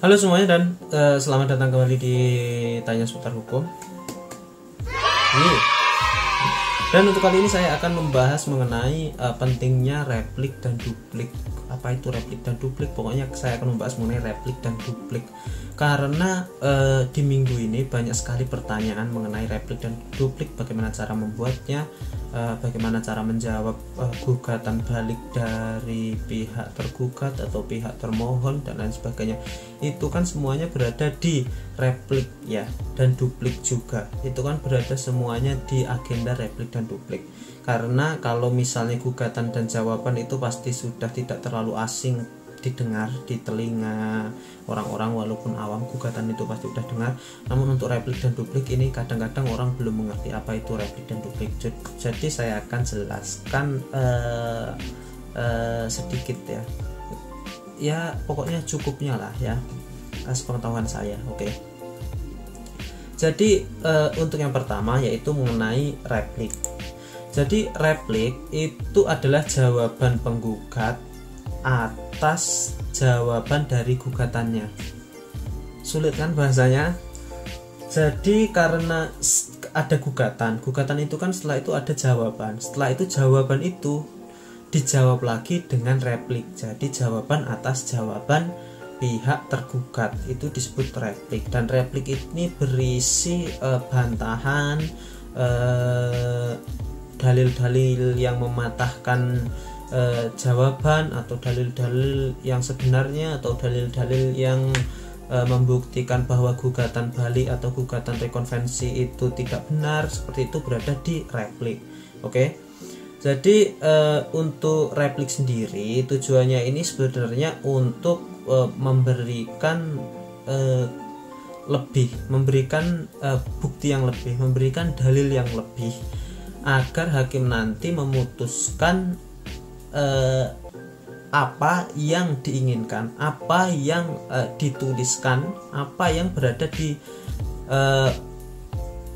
Halo semuanya dan selamat datang kembali di Tanya Seputar Hukum. Dan untuk kali ini saya akan membahas mengenai pentingnya replik dan duplik. Apa itu replik dan duplik? Pokoknya saya akan membahas mengenai replik dan duplik. Karena di minggu ini banyak sekali pertanyaan mengenai replik dan duplik, bagaimana cara membuatnya, bagaimana cara menjawab gugatan balik dari pihak tergugat atau pihak termohon dan lain sebagainya. Itu kan semuanya berada di replik ya, dan duplik juga. Itu kan berada semuanya di agenda replik dan duplik. Karena kalau misalnya gugatan dan jawaban itu pasti sudah tidak terlalu asing didengar di telinga orang-orang, walaupun awam gugatan itu pasti sudah dengar. Namun untuk replik dan duplik ini kadang-kadang orang belum mengerti apa itu replik dan duplik. Jadi saya akan jelaskan sedikit ya pokoknya cukupnya lah ya sepengetahuan saya. Oke. Jadi untuk yang pertama yaitu mengenai replik. Jadi replik itu adalah jawaban penggugat atas jawaban dari gugatannya. Sulit kan bahasanya? Jadi karena ada gugatan itu kan setelah itu ada jawaban. Setelah itu jawaban itu dijawab lagi dengan replik. Jadi jawaban atas jawaban pihak tergugat itu disebut replik. Dan replik ini berisi bantahan, dalil-dalil yang mematahkan jawaban, atau dalil-dalil yang sebenarnya, atau dalil-dalil yang membuktikan bahwa gugatan balik atau gugatan rekonvensi itu tidak benar. Seperti itu berada di replik. Oke. Jadi untuk replik sendiri tujuannya ini sebenarnya untuk memberikan memberikan bukti yang lebih, memberikan dalil yang lebih, agar hakim nanti memutuskan apa yang diinginkan, apa yang dituliskan, apa yang berada di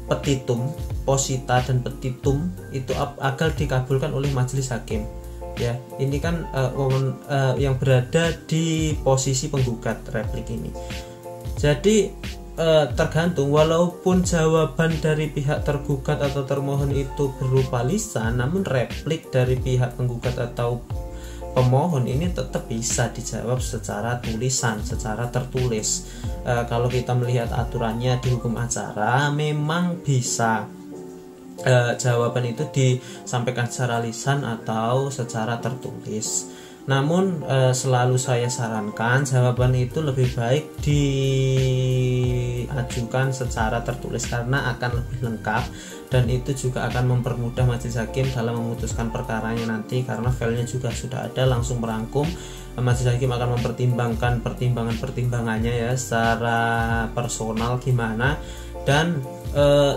petitum, posita dan petitum itu agar dikabulkan oleh majelis hakim. Ya, ini kan yang berada di posisi penggugat replik ini. Jadi tergantung, walaupun jawaban dari pihak tergugat atau termohon itu berupa lisan, namun replik dari pihak penggugat atau pemohon ini tetap bisa dijawab secara tulisan, secara tertulis. Kalau kita melihat aturannya di hukum acara, memang bisa jawaban itu disampaikan secara lisan atau secara tertulis. Namun selalu saya sarankan jawaban itu lebih baik diajukan secara tertulis karena akan lebih lengkap, dan itu juga akan mempermudah majelis hakim dalam memutuskan perkaranya nanti, karena filenya juga sudah ada langsung merangkum. Majelis hakim akan mempertimbangkan pertimbangannya ya secara personal gimana. Dan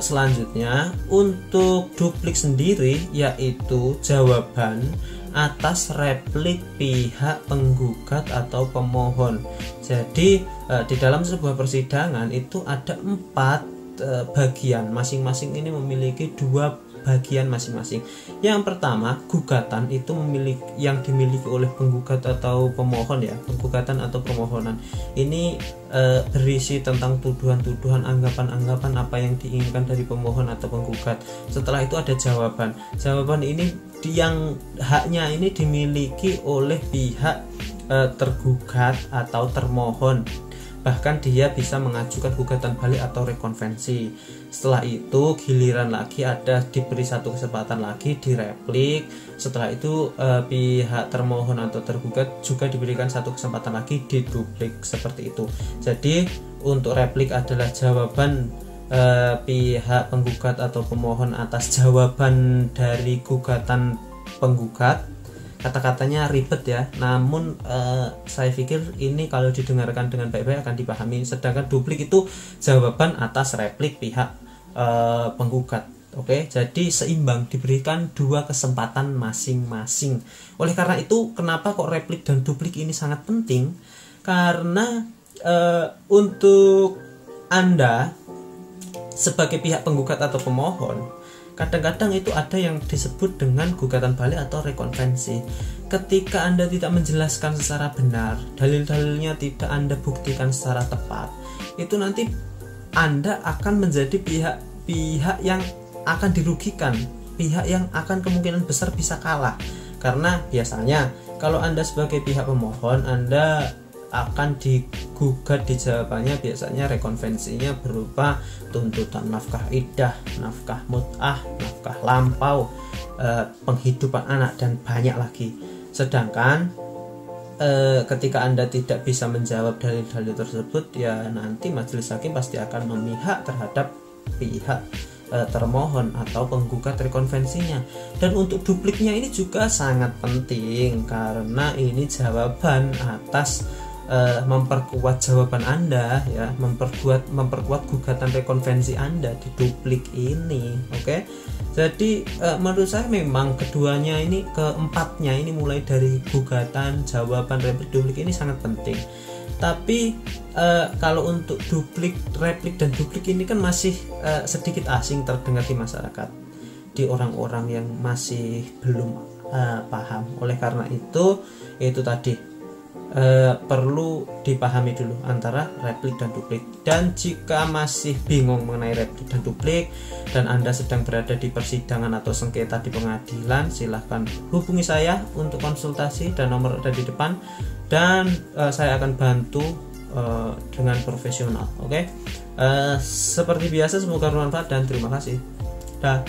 selanjutnya untuk duplik sendiri yaitu jawaban atas replik pihak penggugat atau pemohon. Jadi di dalam sebuah persidangan itu ada 4 bagian, masing-masing ini memiliki 2 bagian masing-masing. Yang pertama, gugatan itu yang dimiliki oleh penggugat atau pemohon ya, penggugatan atau permohonan. Ini berisi tentang tuduhan-tuduhan, anggapan-anggapan apa yang diinginkan dari pemohon atau penggugat. Setelah itu ada jawaban. Jawaban ini yang haknya ini dimiliki oleh pihak tergugat atau termohon. Bahkan dia bisa mengajukan gugatan balik atau rekonvensi. Setelah itu giliran lagi diberi satu kesempatan lagi di replik. Setelah itu pihak termohon atau tergugat juga diberikan satu kesempatan lagi di duplik, seperti itu. Jadi untuk replik adalah jawaban pihak penggugat atau pemohon atas jawaban dari gugatan penggugat. Kata-katanya ribet ya, namun saya pikir ini kalau didengarkan dengan baik-baik akan dipahami. Sedangkan duplik itu jawaban atas replik pihak penggugat. Oke, jadi seimbang, diberikan 2 kesempatan masing-masing. Oleh karena itu, kenapa kok replik dan duplik ini sangat penting? Karena untuk Anda sebagai pihak penggugat atau pemohon, kadang-kadang itu ada yang disebut dengan gugatan balik atau rekonvensi. Ketika Anda tidak menjelaskan secara benar, dalil-dalilnya tidak Anda buktikan secara tepat, itu nanti Anda akan menjadi pihak yang akan dirugikan, pihak yang akan kemungkinan besar bisa kalah. Karena biasanya kalau Anda sebagai pihak pemohon, Anda akan digugat di jawabannya biasanya rekonvensinya berupa tuntutan nafkah iddah, nafkah mut'ah, nafkah lampau, penghidupan anak, dan banyak lagi. Sedangkan ketika Anda tidak bisa menjawab dalil-dalil tersebut, ya nanti majelis hakim pasti akan memihak terhadap pihak termohon atau penggugat rekonvensinya. Dan untuk dupliknya ini juga sangat penting karena ini jawaban atas memperkuat jawaban Anda, ya, memperkuat gugatan rekonvensi Anda di duplik ini. Oke. Jadi menurut saya memang keduanya ini, keempatnya ini mulai dari gugatan, jawaban, replik, duplik ini sangat penting. Tapi kalau untuk duplik, replik, dan duplik ini kan masih sedikit asing terdengar di masyarakat, di orang-orang yang masih belum paham. Oleh karena itu tadi perlu dipahami dulu antara replik dan duplik. Dan jika masih bingung mengenai replik dan duplik dan Anda sedang berada di persidangan atau sengketa di pengadilan, silahkan hubungi saya untuk konsultasi, dan nomor ada di depan, dan saya akan bantu dengan profesional. Oke. Seperti biasa, semoga bermanfaat dan terima kasih. Dah.